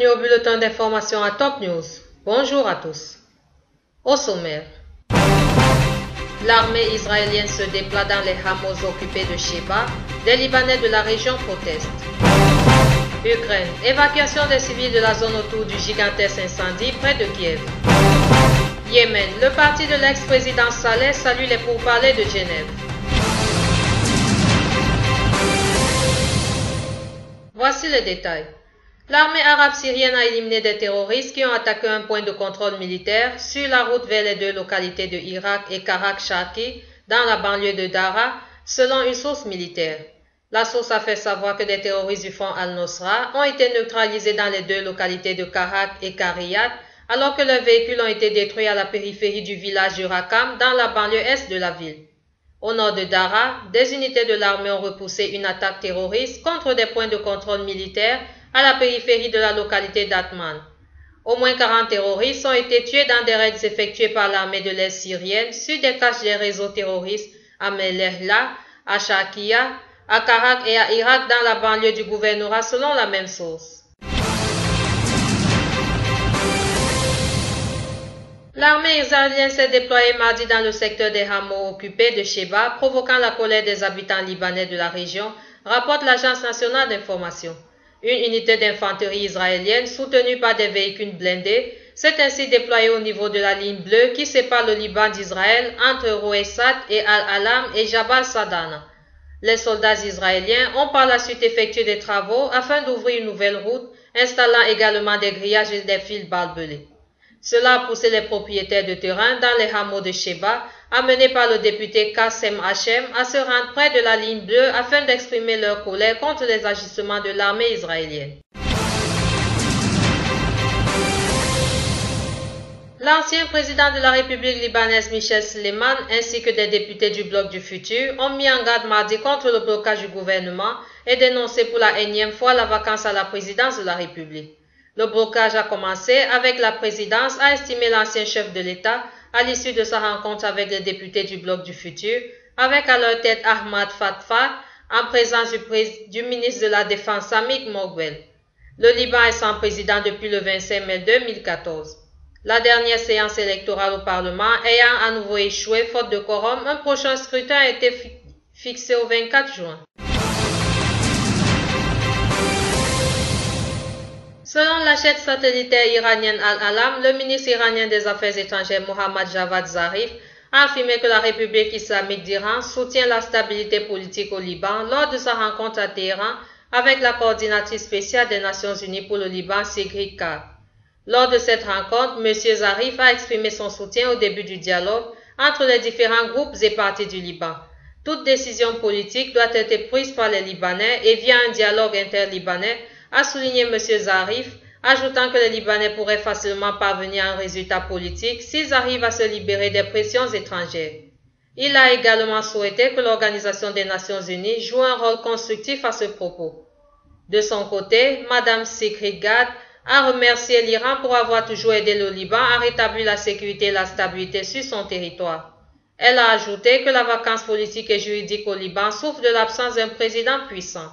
bienvenue au bulletin d'information à Top News. Bonjour à tous. Au sommaire, l'armée israélienne se déploie dans les hameaux occupés de Sheba. Des Libanais de la région protestent. Ukraine, évacuation des civils de la zone autour du gigantesque incendie près de Kiev. Yémen, le parti de l'ex-président Saleh salue les pourparlers de Genève. Voici les détails. L'armée arabe syrienne a éliminé des terroristes qui ont attaqué un point de contrôle militaire sur la route vers les deux localités de Hirak et Karak-Sharki dans la banlieue de Daraa, selon une source militaire. La source a fait savoir que des terroristes du Front al-Nosra ont été neutralisés dans les deux localités de Karak et Kariyat, alors que leurs véhicules ont été détruits à la périphérie du village de Rakam dans la banlieue est de la ville. Au nord de Daraa, des unités de l'armée ont repoussé une attaque terroriste contre des points de contrôle militaires à la périphérie de la localité d'Atman. Au moins 40 terroristes ont été tués dans des raids effectués par l'armée de l'Est syrienne sur des caches des réseaux terroristes à Melehla, à Sharkiya, à Karak et à Hirak dans la banlieue du gouvernorat selon la même source. L'armée israélienne s'est déployée mardi dans le secteur des hameaux occupés de Sheba, provoquant la colère des habitants libanais de la région, rapporte l'Agence nationale d'information. Une unité d'infanterie israélienne, soutenue par des véhicules blindés, s'est ainsi déployée au niveau de la ligne bleue qui sépare le Liban d'Israël entre Rouessat et Al-Alam et Jabal Sadana. Les soldats israéliens ont par la suite effectué des travaux afin d'ouvrir une nouvelle route, installant également des grillages et des fils barbelés. Cela a poussé les propriétaires de terrain dans les hameaux de Sheba, amenés par le député Qassem Hachem, à se rendre près de la ligne bleue afin d'exprimer leur colère contre les agissements de l'armée israélienne. L'ancien président de la République libanaise Michel Sleiman ainsi que des députés du Bloc du Futur ont mis en garde mardi contre le blocage du gouvernement et dénoncé pour la énième fois la vacance à la présidence de la République. Le blocage a commencé avec la présidence, a estimé l'ancien chef de l'État à l'issue de sa rencontre avec les députés du Bloc du Futur, avec à leur tête Ahmad Fatfa, en présence du ministre de la Défense Samik Mogwel. Le Liban est sans président depuis le 25 mai 2014. La dernière séance électorale au Parlement ayant à nouveau échoué faute de quorum, un prochain scrutin a été fixé au 24 juin. Selon la chaîne satellitaire iranienne Al-Alam, le ministre iranien des Affaires étrangères Mohammad Javad Zarif a affirmé que la République islamique d'Iran soutient la stabilité politique au Liban lors de sa rencontre à Téhéran avec la coordinatrice spéciale des Nations Unies pour le Liban, Sigrid Kaag. Lors de cette rencontre, M. Zarif a exprimé son soutien au début du dialogue entre les différents groupes et partis du Liban. Toute décision politique doit être prise par les Libanais et via un dialogue interlibanais, a souligné M. Zarif, ajoutant que les Libanais pourraient facilement parvenir à un résultat politique s'ils arrivent à se libérer des pressions étrangères. Il a également souhaité que l'Organisation des Nations Unies joue un rôle constructif à ce propos. De son côté, Mme Sigrid Kaag a remercié l'Iran pour avoir toujours aidé le Liban à rétablir la sécurité et la stabilité sur son territoire. Elle a ajouté que la vacance politique et juridique au Liban souffre de l'absence d'un président puissant.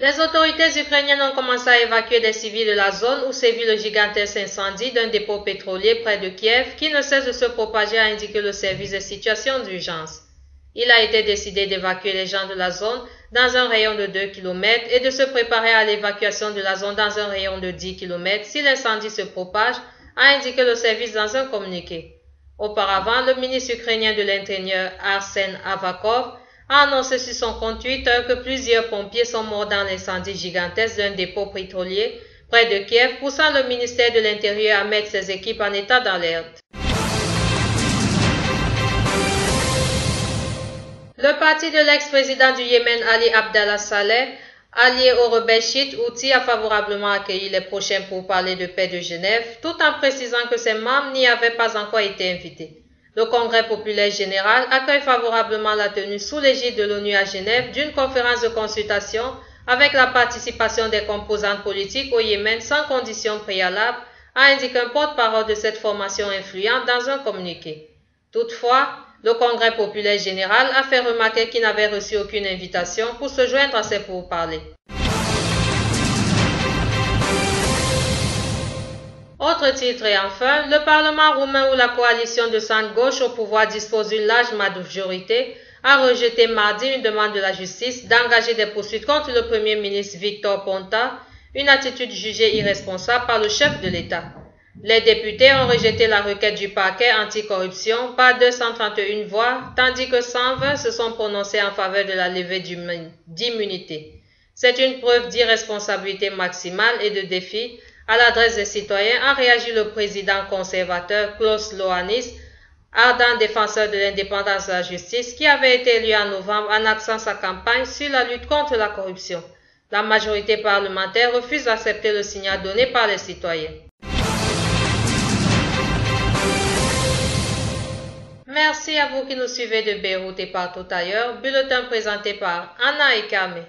Les autorités ukrainiennes ont commencé à évacuer des civils de la zone où sévit le gigantesque incendie d'un dépôt pétrolier près de Kiev qui ne cesse de se propager, a indiqué le service de situation d'urgence. Il a été décidé d'évacuer les gens de la zone dans un rayon de 2 km et de se préparer à l'évacuation de la zone dans un rayon de 10 km si l'incendie se propage, a indiqué le service dans un communiqué. Auparavant, le ministre ukrainien de l'Intérieur Arsen Avakov a annoncé sur son compte Twitter que plusieurs pompiers sont morts dans l'incendie gigantesque d'un dépôt pétrolier près de Kiev, poussant le ministère de l'Intérieur à mettre ses équipes en état d'alerte. Le parti de l'ex-président du Yémen Ali Abdallah Saleh, allié aux rebelles chiites Houthis, a favorablement accueilli les prochains pourparlers de paix de Genève, tout en précisant que ses membres n'y avaient pas encore été invités. Le Congrès populaire général accueille favorablement la tenue sous l'égide de l'ONU à Genève d'une conférence de consultation avec la participation des composantes politiques au Yémen sans condition préalable, a indiqué un porte-parole de cette formation influente dans un communiqué. Toutefois, le Congrès populaire général a fait remarquer qu'il n'avait reçu aucune invitation pour se joindre à ces pourparlers. Autre titre et enfin, le Parlement roumain où la coalition de centre-gauche au pouvoir dispose d'une large majorité a rejeté mardi une demande de la justice d'engager des poursuites contre le Premier ministre Victor Ponta, une attitude jugée irresponsable par le chef de l'État. Les députés ont rejeté la requête du parquet anticorruption par 231 voix, tandis que 120 se sont prononcés en faveur de la levée d'immunité. C'est une preuve d'irresponsabilité maximale et de défi à l'adresse des citoyens, a réagi le président conservateur Klaus Iohannis, ardent défenseur de l'indépendance de la justice, qui avait été élu en novembre en axant sa campagne sur la lutte contre la corruption. La majorité parlementaire refuse d'accepter le signal donné par les citoyens. Merci à vous qui nous suivez de Beyrouth et partout ailleurs. Bulletin présenté par Anna et Kamé.